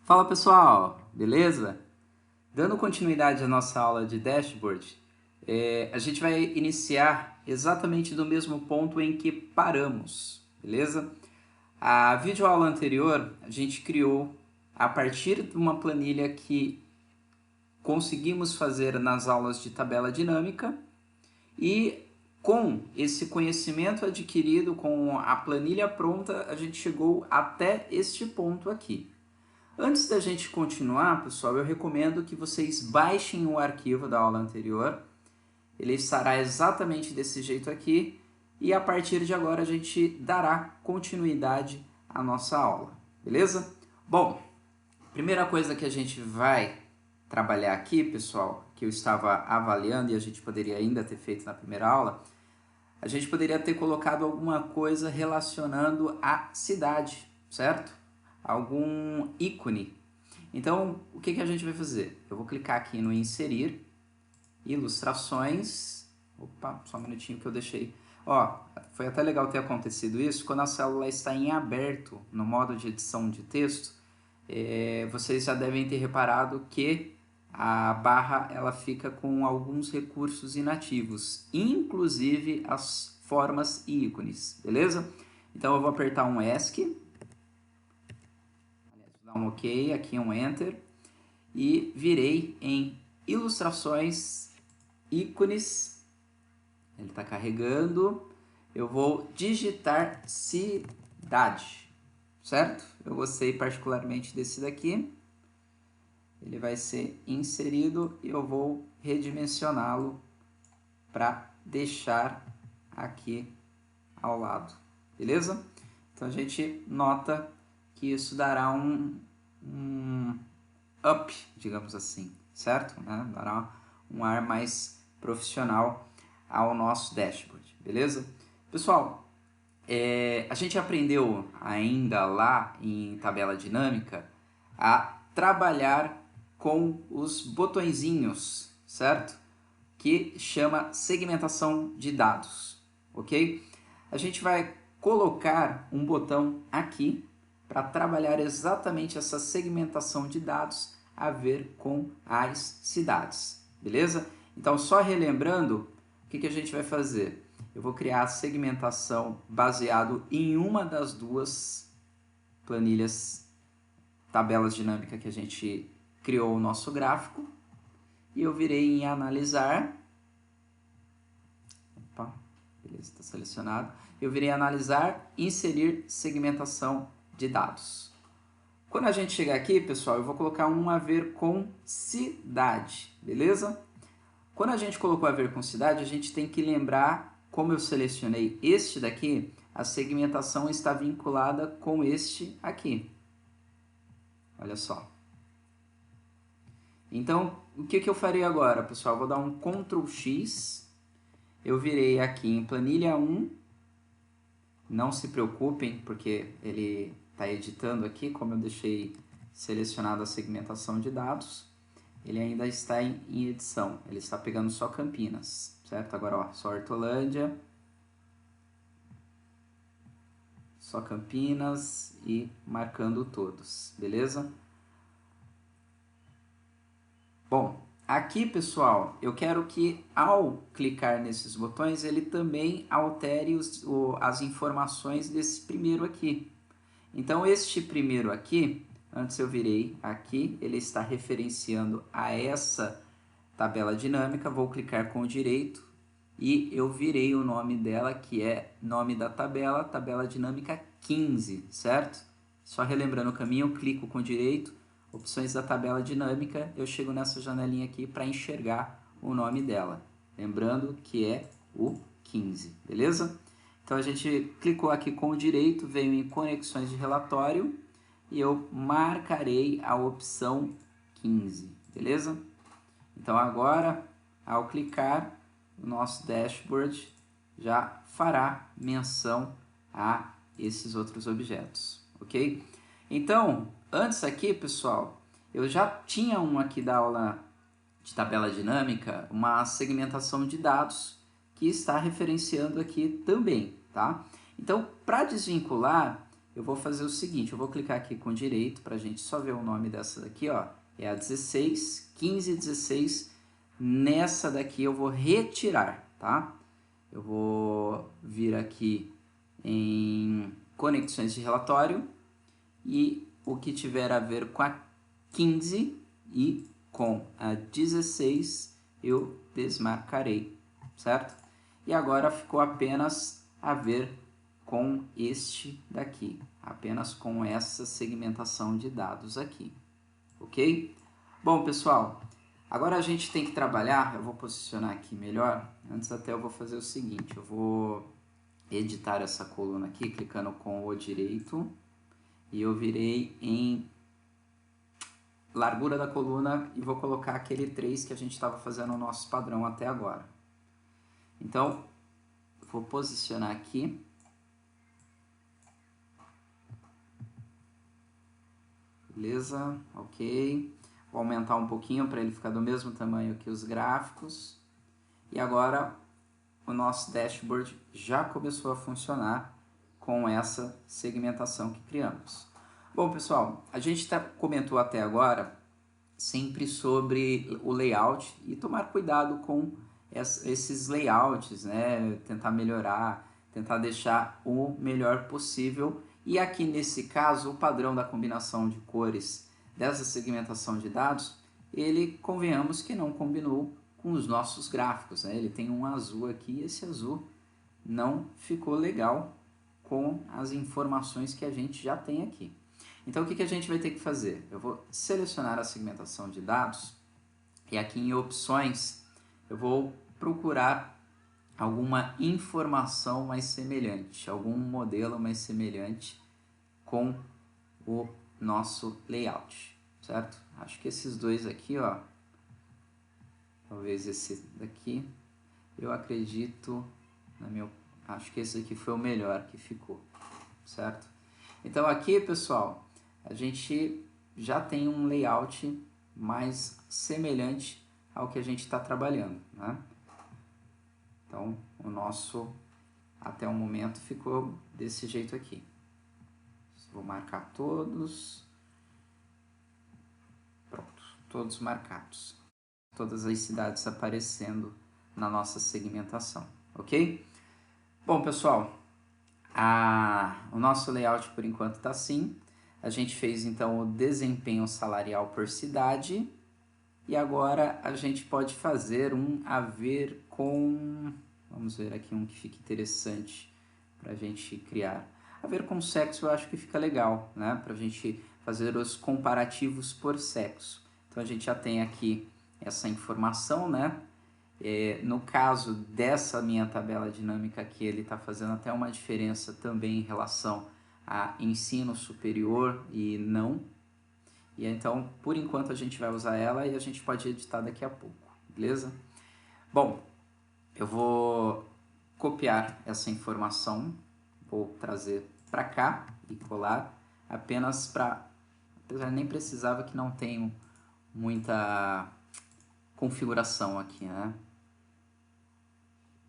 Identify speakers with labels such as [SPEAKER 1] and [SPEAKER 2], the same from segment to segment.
[SPEAKER 1] Fala pessoal, beleza? Dando continuidade à nossa aula de dashboard, a gente vai iniciar exatamente do mesmo ponto em que paramos, beleza? A videoaula anterior a gente criou a partir de uma planilha que conseguimos fazer nas aulas de tabela dinâmica e com esse conhecimento adquirido, com a planilha pronta, a gente chegou até este ponto aqui. Antes da gente continuar, pessoal, eu recomendo que vocês baixem o arquivo da aula anterior. Ele estará exatamente desse jeito aqui e a partir de agora a gente dará continuidade à nossa aula, beleza? Bom, primeira coisa que a gente vai trabalhar aqui, pessoal, que eu estava avaliando e a gente poderia ainda ter feito na primeira aula, a gente poderia ter colocado alguma coisa relacionando a cidade, certo? Algum ícone. Então, o que a gente vai fazer? Eu vou clicar aqui no inserir, ilustrações. Opa, só um minutinho que eu deixei. Ó, foi até legal ter acontecido isso. Quando a célula está em aberto, no modo de edição de texto, vocês já devem ter reparado que a barra ela fica com alguns recursos inativos, inclusive as formas e ícones, beleza? Então eu vou apertar um ESC, dar um OK, aqui um Enter, e virei em ilustrações, ícones, ele está carregando, eu vou digitar cidade, certo? Eu gostei particularmente desse daqui, ele vai ser inserido e eu vou redimensioná-lo para deixar aqui ao lado, beleza? Então a gente nota que isso dará um up, digamos assim, certo? Dará um ar mais profissional ao nosso dashboard, beleza? Pessoal, a gente aprendeu ainda lá em tabela dinâmica a trabalhar com os botõezinhos, certo? Que chama segmentação de dados, ok? A gente vai colocar um botão aqui para trabalhar exatamente essa segmentação de dados a ver com as cidades, beleza? Então, só relembrando, o que a gente vai fazer? Eu vou criar a segmentação baseado em uma das duas planilhas, tabelas dinâmicas que a gente criou o nosso gráfico, e eu virei em analisar. Opa, beleza, está selecionado. Eu virei analisar, inserir segmentação de dados. Quando a gente chegar aqui, pessoal, eu vou colocar um a ver com cidade, beleza? Quando a gente colocou a ver com cidade, a gente tem que lembrar, como eu selecionei este daqui, a segmentação está vinculada com este aqui. Olha só. Então, o que eu farei agora, pessoal? Eu vou dar um Ctrl X, eu virei aqui em planilha 1, não se preocupem, porque ele está editando aqui, como eu deixei selecionada a segmentação de dados, ele ainda está em edição, ele está pegando só Campinas, certo? Agora, ó, só Hortolândia, só Campinas e marcando todos, beleza? Bom, aqui, pessoal, eu quero que ao clicar nesses botões, ele também altere as informações desse primeiro aqui. Então, este primeiro aqui, antes eu virei aqui, ele está referenciando a essa tabela dinâmica, vou clicar com o direito e eu virei o nome dela, que é nome da tabela, tabela dinâmica 15, certo? Só relembrando o caminho, eu clico com o direito, opções da tabela dinâmica, eu chego nessa janelinha aqui para enxergar o nome dela. Lembrando que é o 15, beleza? Então a gente clicou aqui com o direito, veio em conexões de relatório e eu marcarei a opção 15, beleza? Então agora, ao clicar, o nosso dashboard já fará menção a esses outros objetos, ok? Então, antes aqui, pessoal, eu já tinha aqui da aula de tabela dinâmica, uma segmentação de dados que está referenciando aqui também, tá? Então, para desvincular, eu vou fazer o seguinte, eu vou clicar aqui com direito para a gente só ver o nome dessa daqui, ó, é a 16, 15 e 16, nessa daqui eu vou retirar, tá? Eu vou vir aqui em conexões de relatório e o que tiver a ver com a 15 e com a 16 eu desmarcarei, certo? E agora ficou apenas a ver com este daqui, apenas com essa segmentação de dados aqui, ok? Bom, pessoal, agora a gente tem que trabalhar, eu vou posicionar aqui melhor, antes até eu vou fazer o seguinte, eu vou editar essa coluna aqui, clicando com o direito, e eu virei em largura da coluna e vou colocar aquele 3 que a gente estava fazendo o nosso padrão até agora. Então, vou posicionar aqui. Beleza, ok. Vou aumentar um pouquinho para ele ficar do mesmo tamanho que os gráficos. E agora o nosso dashboard já começou a funcionar com essa segmentação que criamos. Bom, pessoal, a gente comentou até agora sempre sobre o layout e tomar cuidado com esses layouts, né? Tentar melhorar, tentar deixar o melhor possível. E aqui nesse caso, o padrão da combinação de cores dessa segmentação de dados, ele, convenhamos que não combinou com os nossos gráficos, né? Ele tem um azul aqui e esse azul não ficou legal com as informações que a gente já tem aqui. Então, o que a gente vai ter que fazer? Eu vou selecionar a segmentação de dados e aqui em opções eu vou procurar alguma informação mais semelhante, algum modelo mais semelhante com o nosso layout, certo? Acho que esses dois aqui, ó, talvez esse daqui, eu acredito, acho que esse aqui foi o melhor que ficou, certo? Então aqui, pessoal, a gente já tem um layout mais semelhante ao que a gente está trabalhando, né? Então, o nosso, até o momento, ficou desse jeito aqui. Vou marcar todos. Pronto, todos marcados. Todas as cidades aparecendo na nossa segmentação, ok? Bom, pessoal, o nosso layout por enquanto está assim. A gente fez então o desempenho salarial por cidade e agora a gente pode fazer um a ver com, vamos ver aqui um que fique interessante para a gente criar. A ver com sexo eu acho que fica legal, né? Para a gente fazer os comparativos por sexo. Então a gente já tem aqui essa informação, né? No caso dessa minha tabela dinâmica aqui, ele está fazendo até uma diferença também em relação a ensino superior e não. E então, por enquanto, a gente vai usar ela e a gente pode editar daqui a pouco, beleza? Bom, eu vou copiar essa informação, vou trazer para cá e colar apenas para, apesar nem precisava que não tenho muita configuração aqui, né?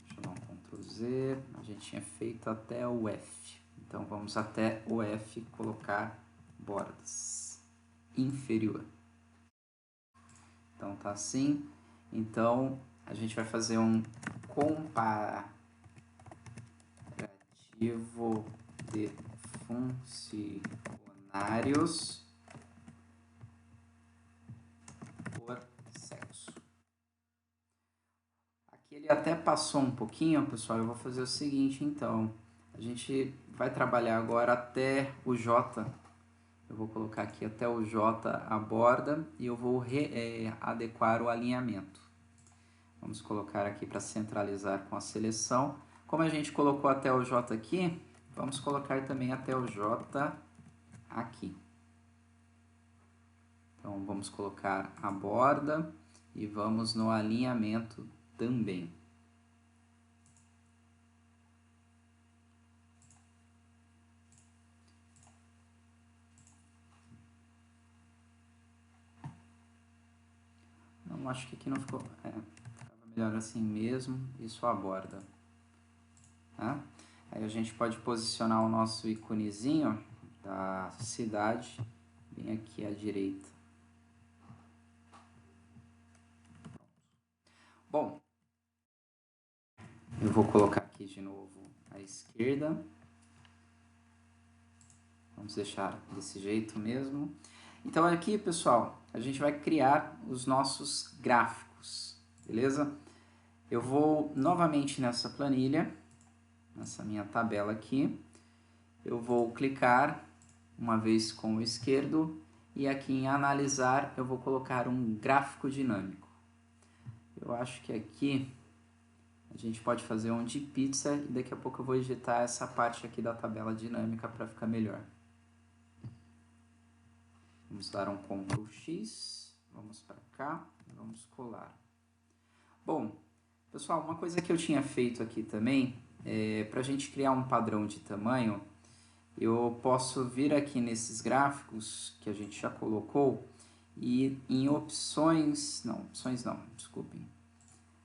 [SPEAKER 1] Deixa eu dar um Ctrl Z, a gente tinha feito até o F, então vamos até o F colocar bordas inferior. Então tá assim, então a gente vai fazer um comparativo de funcionários por sexo. Aqui ele até passou um pouquinho, pessoal, eu vou fazer o seguinte então, a gente vai trabalhar agora até o J. Eu vou colocar aqui até o J a borda e eu vou adequar o alinhamento. Vamos colocar aqui para centralizar com a seleção. Como a gente colocou até o J aqui, vamos colocar também até o J aqui. Então vamos colocar a borda e vamos no alinhamento também. Não, acho que aqui não ficou... ficava melhor assim mesmo, isso a borda. Tá? Aí a gente pode posicionar o nosso íconezinho da cidade, bem aqui à direita. Bom, eu vou colocar aqui de novo à esquerda. Vamos deixar desse jeito mesmo. Então aqui, pessoal, a gente vai criar os nossos gráficos, beleza? Eu vou novamente nessa planilha, nessa minha tabela aqui. Eu vou clicar uma vez com o esquerdo e aqui em analisar eu vou colocar um gráfico dinâmico. Eu acho que aqui a gente pode fazer um de pizza e daqui a pouco eu vou editar essa parte aqui da tabela dinâmica para ficar melhor. Vamos dar um Ctrl X, vamos para cá, vamos colar. Bom, pessoal, uma coisa que eu tinha feito aqui também, para a gente criar um padrão de tamanho, eu posso vir aqui nesses gráficos que a gente já colocou e em opções não, desculpem.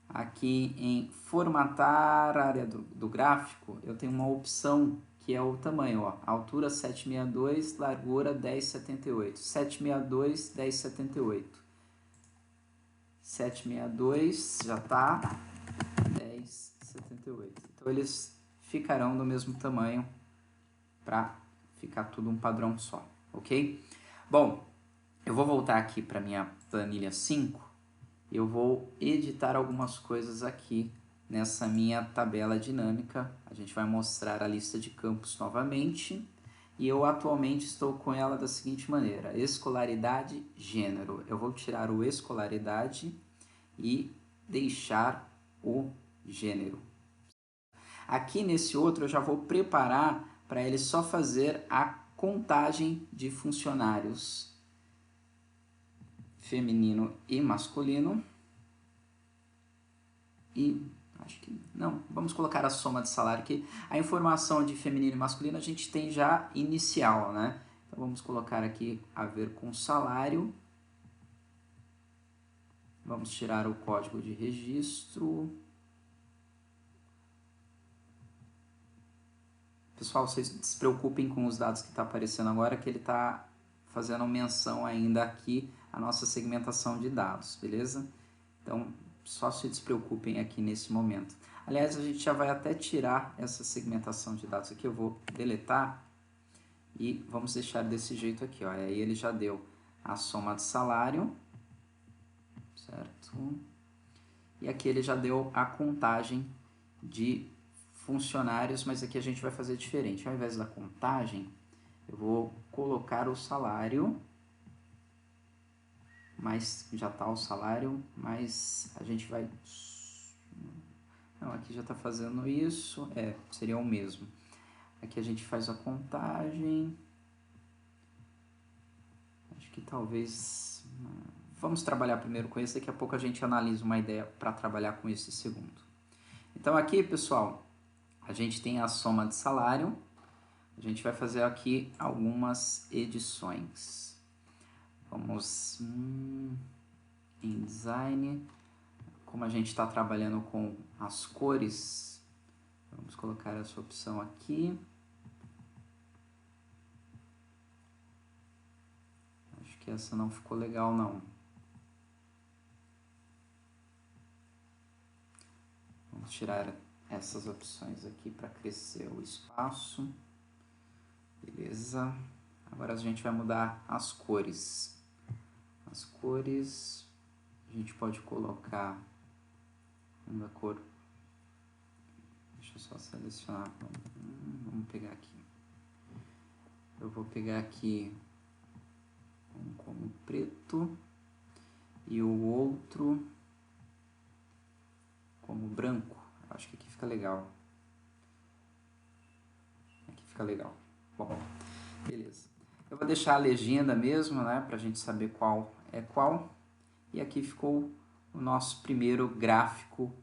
[SPEAKER 1] Aqui em formatar a área do gráfico, eu tenho uma opção que é o tamanho, ó, altura 762, largura 1078, 762, 1078, 762 já está, 1078. Então eles ficarão do mesmo tamanho para ficar tudo um padrão só, ok? Bom, eu vou voltar aqui para minha planilha 5. Eu vou editar algumas coisas aqui nessa minha tabela dinâmica. A gente vai mostrar a lista de campos novamente. E eu atualmente estou com ela da seguinte maneira: escolaridade, gênero. Eu vou tirar o escolaridade e deixar o gênero. Aqui nesse outro eu já vou preparar para ele só fazer a contagem de funcionários feminino e masculino. E acho que não, vamos colocar a soma de salário aqui. A informação de feminino e masculino a gente tem já inicial, né? Então vamos colocar aqui a ver com salário. Vamos tirar o código de registro. Pessoal, vocês se preocupem com os dados que está aparecendo agora, que ele está fazendo menção ainda aqui a nossa segmentação de dados, beleza? Então, só se despreocupem aqui nesse momento. Aliás, a gente já vai até tirar essa segmentação de dados aqui, eu vou deletar e vamos deixar desse jeito aqui, ó. Aí ele já deu a soma de salário, certo? E aqui ele já deu a contagem de funcionários, mas aqui a gente vai fazer diferente. Ao invés da contagem, eu vou colocar o salário, mas já está o salário, mas a gente vai... Não, aqui já está fazendo isso, seria o mesmo. Aqui a gente faz a contagem. Acho que talvez... Vamos trabalhar primeiro com esse, daqui a pouco a gente analisa uma ideia para trabalhar com esse segundo. Então aqui, pessoal, a gente tem a soma de salário. A gente vai fazer aqui algumas edições. Vamos em design, como a gente está trabalhando com as cores, vamos colocar essa opção aqui. Acho que essa não ficou legal não. Vamos tirar essas opções aqui para crescer o espaço. Beleza. Agora a gente vai mudar as cores. As cores, a gente pode colocar uma cor. Deixa eu só selecionar. Vamos pegar aqui. Eu vou pegar aqui um como preto e o outro como branco. Acho que aqui fica legal. Aqui fica legal. Bom, beleza. Eu vou deixar a legenda mesmo, né, pra gente saber qual é qual. E aqui ficou o nosso primeiro gráfico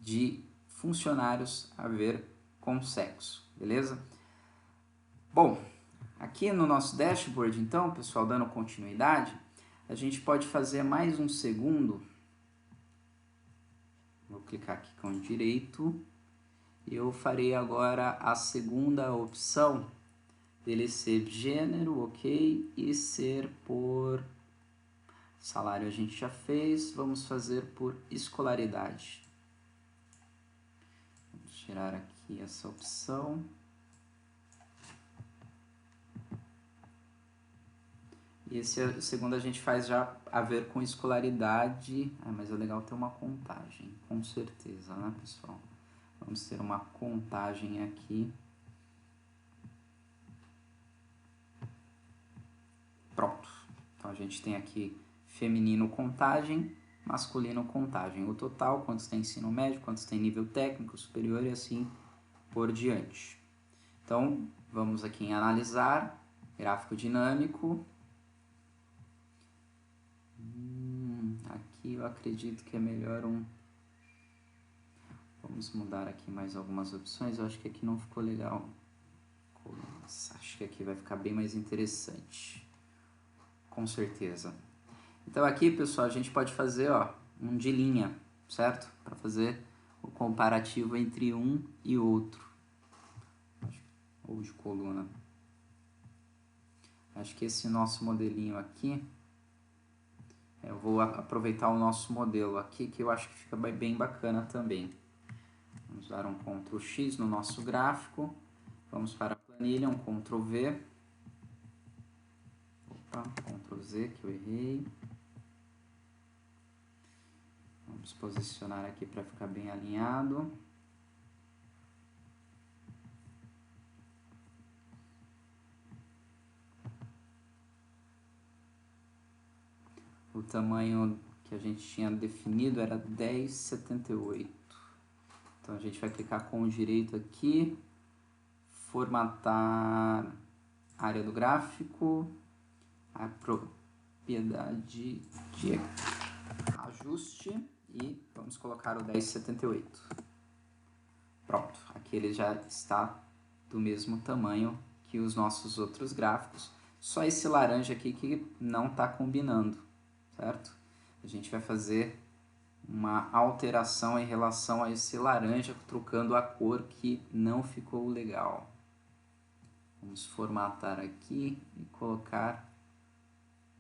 [SPEAKER 1] de funcionários a ver com sexo, beleza? Bom, aqui no nosso dashboard, então, pessoal, dando continuidade, a gente pode fazer mais um segundo. Vou clicar aqui com direito. Eu farei agora a segunda opção. dele ser gênero, ok, e ser por salário a gente já fez, vamos fazer por escolaridade. Vamos tirar aqui essa opção. E esse segundo a gente faz já a ver com escolaridade. Mas é legal ter uma contagem, com certeza, né, pessoal? Vamos ter uma contagem aqui. Pronto. Então a gente tem aqui feminino contagem, masculino contagem. O total, quantos tem ensino médio, quantos tem nível técnico, superior e assim por diante. Então, vamos aqui em analisar, gráfico dinâmico. Aqui eu acredito que é melhor Vamos mudar aqui mais algumas opções, eu acho que aqui não ficou legal. Nossa, acho que aqui vai ficar bem mais interessante. Com certeza. Então aqui, pessoal, a gente pode fazer um de linha, certo? Para fazer o comparativo entre um e outro. Ou de coluna. Acho que esse nosso modelinho aqui, eu vou aproveitar o nosso modelo aqui, que eu acho que fica bem bacana também. Vamos dar um Ctrl X no nosso gráfico. Vamos para a planilha, um Ctrl V. Opa, Ctrl Z que eu errei. Vamos posicionar aqui para ficar bem alinhado. O tamanho que a gente tinha definido era 1078. Então a gente vai clicar com o direito aqui, formatar área do gráfico, a propriedade de ajuste e vamos colocar o 1078. Pronto, aqui ele já está do mesmo tamanho que os nossos outros gráficos, só esse laranja aqui que não está combinando, certo? A gente vai fazer uma alteração em relação a esse laranja, trocando a cor que não ficou legal. Vamos formatar aqui e colocar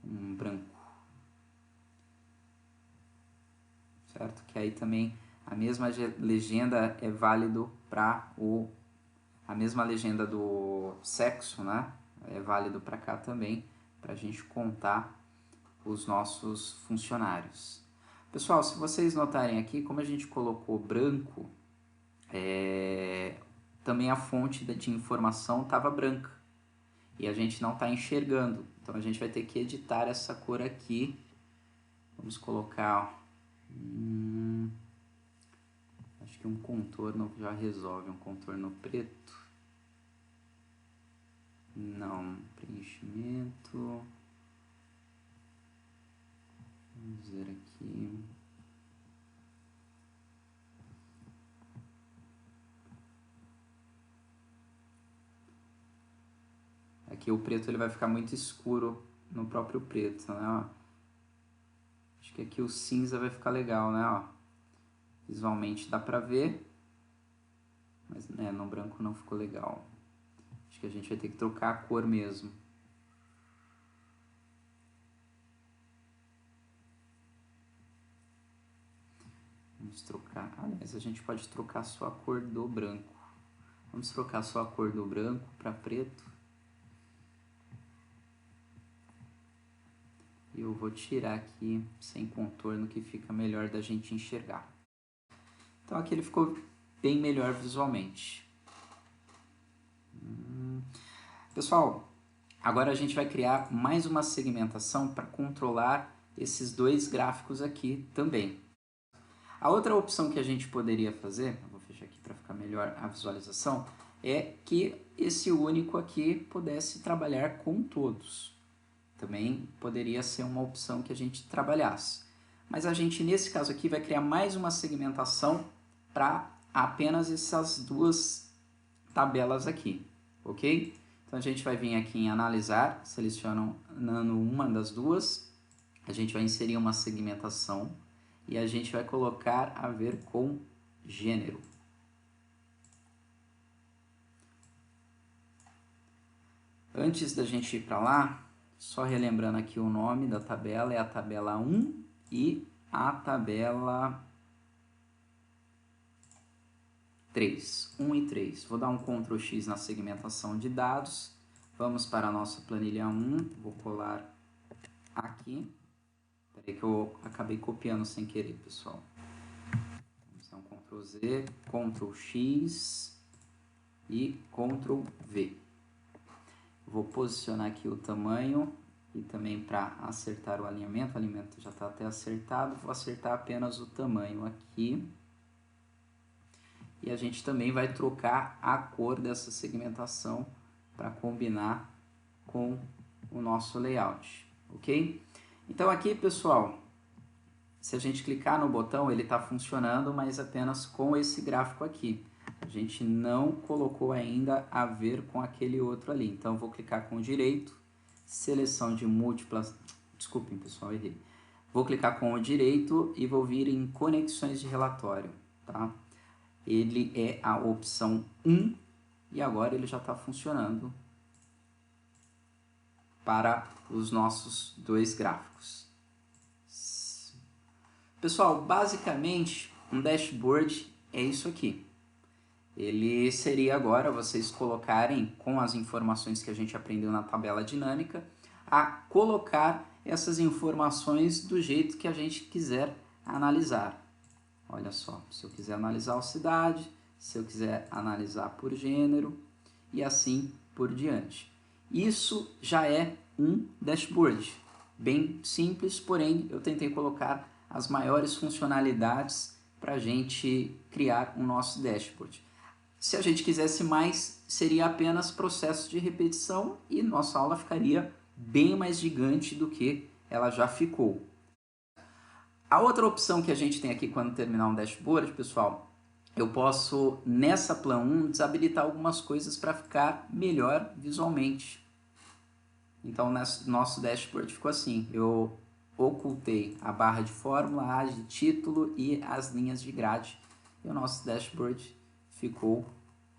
[SPEAKER 1] um branco. Certo? Que aí também a mesma legenda é válido para a mesma legenda do sexo, né? É válido para cá também, para a gente contar os nossos funcionários. Pessoal, se vocês notarem aqui, como a gente colocou branco, também a fonte de informação estava branca e a gente não está enxergando. Então a gente vai ter que editar essa cor aqui. Vamos colocar acho que um contorno já resolve, um contorno preto. Não, preenchimento. Vamos ver aqui. Aqui o preto ele vai ficar muito escuro no próprio preto, né? Acho que aqui o cinza vai ficar legal, né? Ó, visualmente dá pra ver, mas no branco não ficou legal. Acho que a gente vai ter que trocar a cor mesmo. Vamos trocar, aliás, a gente pode trocar só a cor do branco. Vamos trocar só a cor do branco para preto. E eu vou tirar aqui sem contorno, que fica melhor da gente enxergar. Então aqui ele ficou bem melhor visualmente. Pessoal, agora a gente vai criar mais uma segmentação para controlar esses dois gráficos aqui também. A outra opção que a gente poderia fazer, eu vou fechar aqui para ficar melhor a visualização, é que esse único aqui pudesse trabalhar com todos. Também poderia ser uma opção que a gente trabalhasse. Mas a gente, nesse caso aqui, vai criar mais uma segmentação para apenas essas duas tabelas aqui, ok? Então a gente vai vir aqui em analisar, selecionando uma das duas, a gente vai inserir uma segmentação e a gente vai colocar a ver com gênero. Antes da gente ir para lá, só relembrando aqui o nome da tabela, é a tabela 1 e a tabela 3, 1 e 3. Vou dar um Ctrl X na segmentação de dados. Vamos para a nossa planilha 1. Vou colar aqui. Espera aí que eu acabei copiando sem querer, pessoal. Vamos dar um Ctrl Z, Ctrl X e Ctrl V. Vou posicionar aqui o tamanho e também para acertar o alinhamento já está até acertado, vou acertar apenas o tamanho aqui. E a gente também vai trocar a cor dessa segmentação para combinar com o nosso layout, ok? Então aqui, pessoal, se a gente clicar no botão, ele está funcionando, mas apenas com esse gráfico aqui. A gente não colocou ainda a ver com aquele outro ali. Então, eu vou clicar com o direito, seleção de múltiplas... Desculpem, pessoal, errei. Vou clicar com o direito e vou vir em conexões de relatório, tá? Ele é a opção 1 e agora ele já está funcionando para os nossos dois gráficos. Pessoal, basicamente, um dashboard é isso aqui. Ele seria agora vocês colocarem, com as informações que a gente aprendeu na tabela dinâmica, a colocar essas informações do jeito que a gente quiser analisar. Olha só, se eu quiser analisar a cidade, se eu quiser analisar por gênero e assim por diante. Isso já é um dashboard, bem simples, porém eu tentei colocar as maiores funcionalidades para a gente criar o nosso dashboard. Se a gente quisesse mais, seria apenas processo de repetição e nossa aula ficaria bem mais gigante do que ela já ficou. A outra opção que a gente tem aqui quando terminar um dashboard, pessoal, eu posso, nessa Plan 1, desabilitar algumas coisas para ficar melhor visualmente. Então, nosso dashboard ficou assim, eu ocultei a barra de fórmula, a de título e as linhas de grade. E o nosso dashboard ficou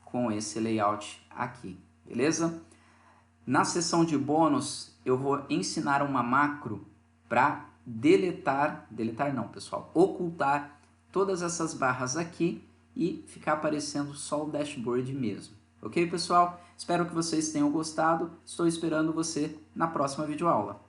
[SPEAKER 1] com esse layout aqui, beleza? Na seção de bônus, eu vou ensinar uma macro para deletar não, pessoal, ocultar todas essas barras aqui e ficar aparecendo só o dashboard mesmo. Ok, pessoal? Espero que vocês tenham gostado. Estou esperando você na próxima videoaula.